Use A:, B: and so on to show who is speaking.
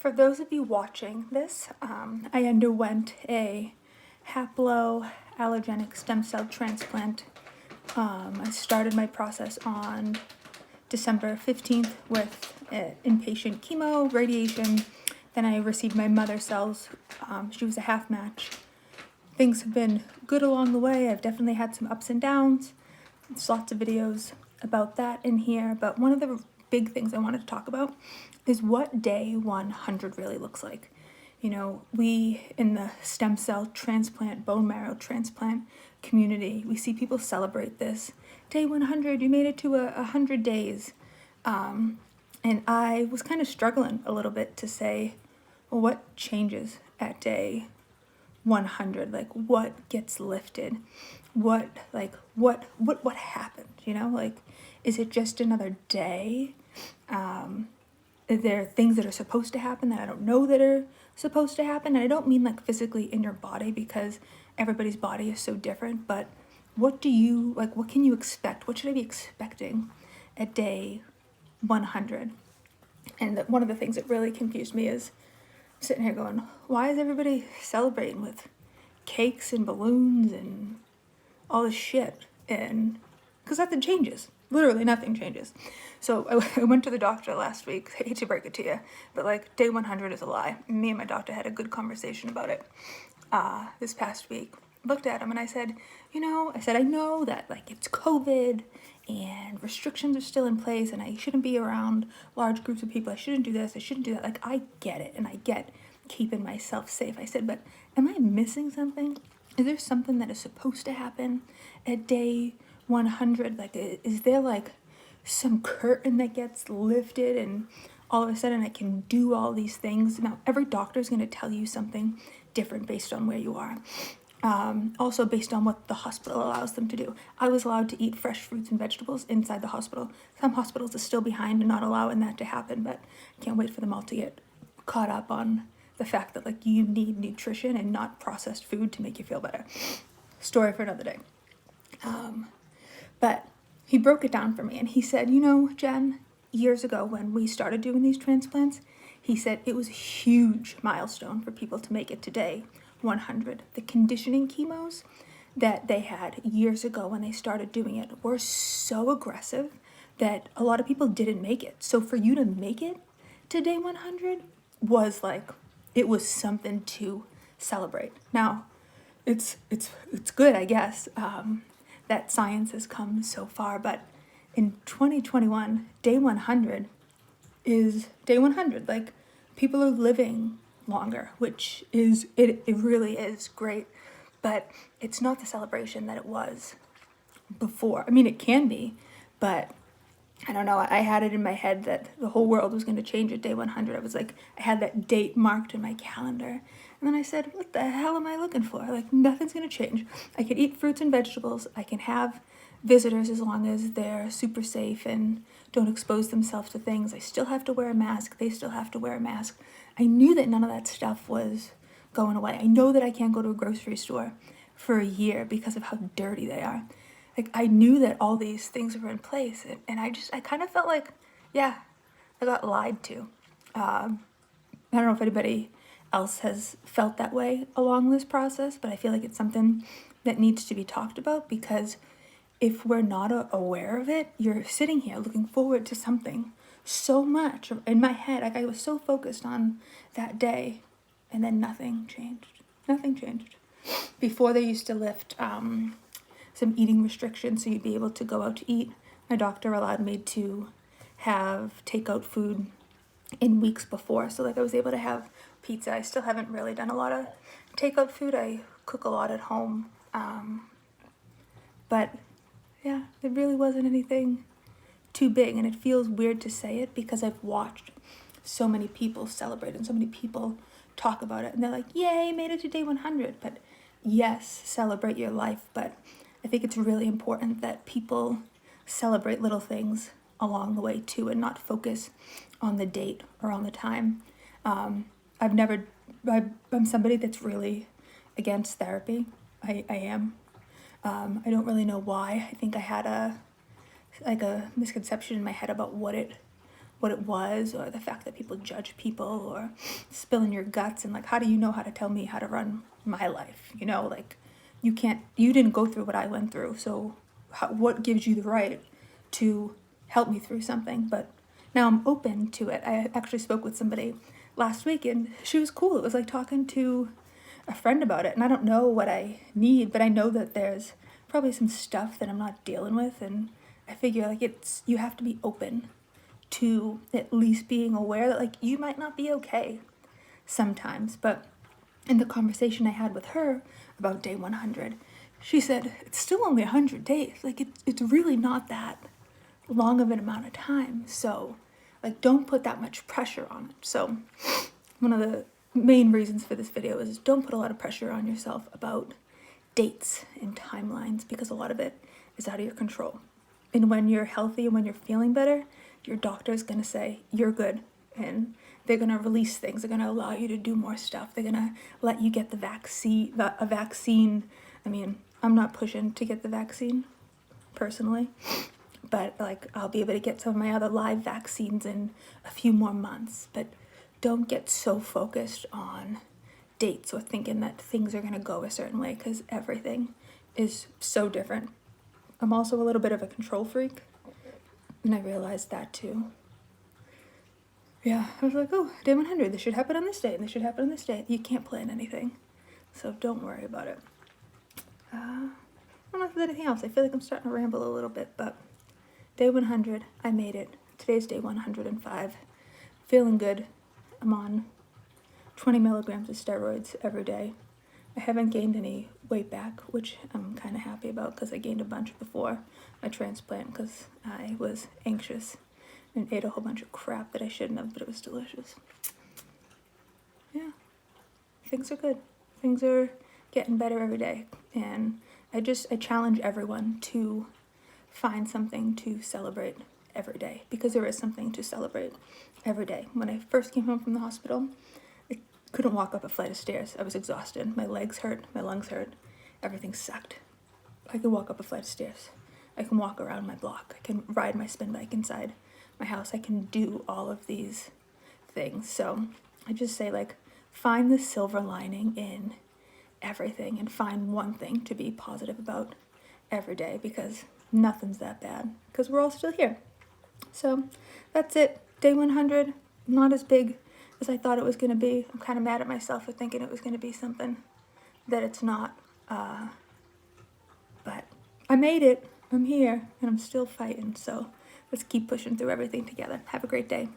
A: For those of you watching this, I underwent a HAPLO allogenic stem cell transplant. I started my process on December 15th with inpatient chemo, radiation. Then I received my mother cells. She was a half match. Things have been good along the way. I've definitely had some ups and downs. There's lots of videos about that in here, but one of the big things I wanted to talk about is what day 100 really looks like. You know, we in the stem cell transplant, bone marrow transplant community, we see people celebrate this. Day 100, you made it to 100 days. And I was kind of struggling a little bit to say, well, what changes at day 100? Like, what gets lifted? What happened? You know, like, is it just another day? Are there things that are supposed to happen that I don't know that are supposed to happen? And I don't mean like physically in your body, because everybody's body is so different, but what can you expect? What should I be expecting at day 100? And one of the things that really confused me is sitting here going, why is everybody celebrating with cakes and balloons and all this shit? And because nothing changes. Literally nothing changes. So I went to the doctor last week. I hate to break it to you, but like day 100 is a lie. Me and my doctor had a good conversation about it this past week. Looked at him and I said, I know that like it's COVID and restrictions are still in place and I shouldn't be around large groups of people. I shouldn't do this. I shouldn't do that. Like, I get it and I get keeping myself safe. I said, but am I missing something? Is there something that is supposed to happen at day 100? Like, is there like some curtain that gets lifted and all of a sudden I can do all these things? Now, every doctor is going to tell you something different based on where you are. Also based on what the hospital allows them to do. I was allowed to eat fresh fruits and vegetables inside the hospital. Some hospitals are still behind and not allowing that to happen, but I can't wait for them all to get caught up on the fact that like you need nutrition and not processed food to make you feel better. Story for another day. But he broke it down for me and he said, Jen, years ago when we started doing these transplants, he said it was a huge milestone for people to make it to day 100. The conditioning chemos that they had years ago when they started doing it were so aggressive that a lot of people didn't make it. So for you to make it to day 100 was like, it was something to celebrate. Now, it's good, I guess, that science has come so far, but in 2021, day 100 is day 100. Like, people are living longer, which is, it really is great, but it's not the celebration that it was before. I mean, it can be, but I don't know. I had it in my head that the whole world was going to change at day 100. I was like, I had that date marked in my calendar. And then I said, what the hell am I looking for? Like, nothing's going to change. I can eat fruits and vegetables. I can have visitors as long as they're super safe and don't expose themselves to things. I still have to wear a mask. They still have to wear a mask. I knew that none of that stuff was going away. I know that I can't go to a grocery store for a year because of how dirty they are. Like, I knew that all these things were in place, and I kind of felt like, yeah, I got lied to. I don't know if anybody else has felt that way along this process, but I feel like it's something that needs to be talked about, because if we're not aware of it, you're sitting here looking forward to something so much. In my head, like, I was so focused on that day, and then nothing changed. Nothing changed. Before, they used to lift some eating restrictions so you'd be able to go out to eat. My doctor allowed me to have takeout food in weeks before, so like I was able to have pizza. I still haven't really done a lot of takeout food. I cook a lot at home, but yeah, it really wasn't anything too big, and it feels weird to say it because I've watched so many people celebrate and so many people talk about it, and they're like, yay, made it to day 100. But yes, celebrate your life, but I think it's really important that people celebrate little things along the way too, and not focus on the date or on the time. I'm somebody that's really against therapy. I am. I don't really know why. I think I had a misconception in my head about what it what it was, or the fact that people judge people or spill in your guts, and like, how do you know how to tell me how to run my life? You know, like, you didn't go through what I went through, so what gives you the right to help me through something? But now I'm open to it. I actually spoke with somebody last week, and she was cool. It was like talking to a friend about it, and I don't know what I need, but I know that there's probably some stuff that I'm not dealing with, and I figure like you have to be open to at least being aware that like you might not be okay sometimes. But in the conversation I had with her about day 100, she said it's still only 100 days. Like it's really not that long of an amount of time. So like, don't put that much pressure on it. So one of the main reasons for this video is don't put a lot of pressure on yourself about dates and timelines, because a lot of it is out of your control. And when you're healthy and when you're feeling better, your doctor is going to say you're good, and they're going to release things. They're going to allow you to do more stuff. They're going to let you get a vaccine. I mean, I'm not pushing to get the vaccine personally, but like, I'll be able to get some of my other live vaccines in a few more months. But don't get so focused on dates or thinking that things are going to go a certain way, because everything is so different. I'm also a little bit of a control freak, and I realized that too. Yeah, I was like, oh, day 100, this should happen on this day, and this should happen on this day. You can't plan anything, so don't worry about it. I don't know if there's anything else. I feel like I'm starting to ramble a little bit, but day 100, I made it. Today's day 105. Feeling good. I'm on 20 milligrams of steroids every day. I haven't gained any weight back, which I'm kind of happy about, because I gained a bunch before my transplant because I was anxious and ate a whole bunch of crap that I shouldn't have, but it was delicious. Yeah, things are good. Things are getting better every day, and I challenge everyone to find something to celebrate every day, because there is something to celebrate every day. When I first came home from the hospital, I couldn't walk up a flight of stairs. I was exhausted. My legs hurt, my lungs hurt, everything sucked. I could walk up a flight of stairs. I can walk around my block. I can ride my spin bike inside my house. I can do all of these things. So I just say, like, find the silver lining in everything and find one thing to be positive about every day, because nothing's that bad, because we're all still here. So that's it. Day 100, not as big as I thought it was going to be. I'm kind of mad at myself for thinking it was going to be something that it's not. But I made it. I'm here, and I'm still fighting. So let's keep pushing through everything together. Have a great day.